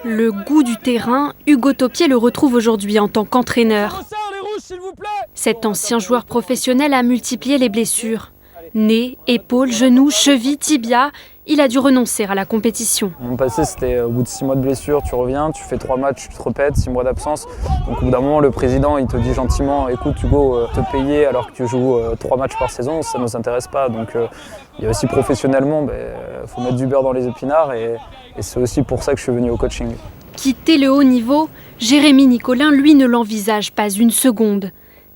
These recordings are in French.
Le goût du terrain, Hugo Topier le retrouve aujourd'hui en tant qu'entraîneur. Cet ancien joueur professionnel a multiplié les blessures. Nez, épaules, genoux, chevilles, tibia, il a dû renoncer à la compétition. Mon passé, c'était au bout de 6 mois de blessure, tu reviens, tu fais 3 matchs, tu te répètes, 6 mois d'absence. Donc au bout d'un moment, le président, il te dit gentiment, écoute Hugo, te payer alors que tu joues 3 matchs par saison, ça ne nous intéresse pas. Donc il y a aussi professionnellement, faut mettre du beurre dans les épinards et c'est aussi pour ça que je suis venu au coaching. Quitter le haut niveau, Jérémy Nicolin, lui, ne l'envisage pas une seconde.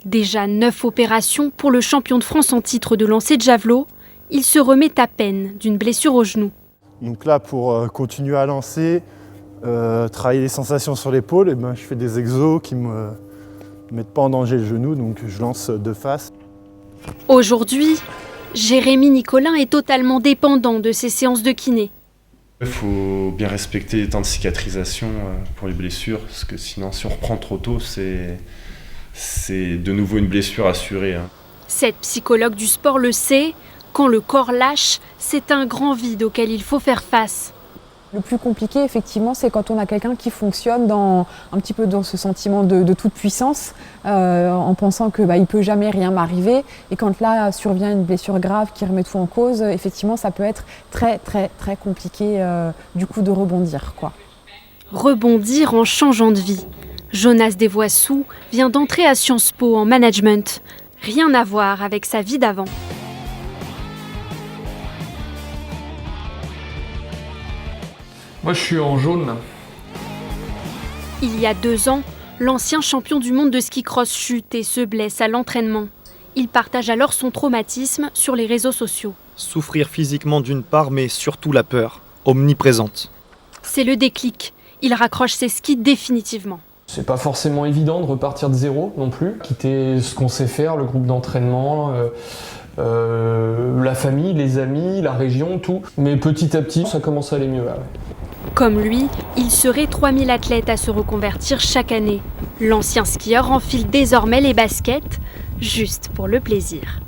Déjà 9 opérations pour le champion de France en titre de lancer de javelot, il se remet à peine d'une blessure au genou. Donc là, pour continuer à lancer, travailler les sensations sur l'épaule, je fais des exos qui ne me mettent pas en danger le genou, donc je lance de face. Aujourd'hui, Jérémy Nicolin est totalement dépendant de ses séances de kiné. Il faut bien respecter les temps de cicatrisation pour les blessures, parce que sinon, si on reprend trop tôt, c'est de nouveau une blessure assurée. Cette psychologue du sport le sait, quand le corps lâche, c'est un grand vide auquel il faut faire face. Le plus compliqué, effectivement, c'est quand on a quelqu'un qui fonctionne un petit peu dans ce sentiment de toute puissance, en pensant que il peut jamais rien m'arriver. Et quand là survient une blessure grave qui remet tout en cause, effectivement, ça peut être très très très compliqué du coup de rebondir, quoi. Rebondir en changeant de vie. Jonas Desvoissous vient d'entrer à Sciences Po en management. Rien à voir avec sa vie d'avant. Moi, je suis en jaune. Il y a 2 ans, l'ancien champion du monde de ski cross chute et se blesse à l'entraînement. Il partage alors son traumatisme sur les réseaux sociaux. Souffrir physiquement d'une part, mais surtout la peur, omniprésente. C'est le déclic. Il raccroche ses skis définitivement. C'est pas forcément évident de repartir de zéro non plus. Quitter ce qu'on sait faire, le groupe d'entraînement, la famille, les amis, la région, tout. Mais petit à petit, ça commence à aller mieux. Ouais. Comme lui, il serait 3000 athlètes à se reconvertir chaque année. L'ancien skieur enfile désormais les baskets, juste pour le plaisir.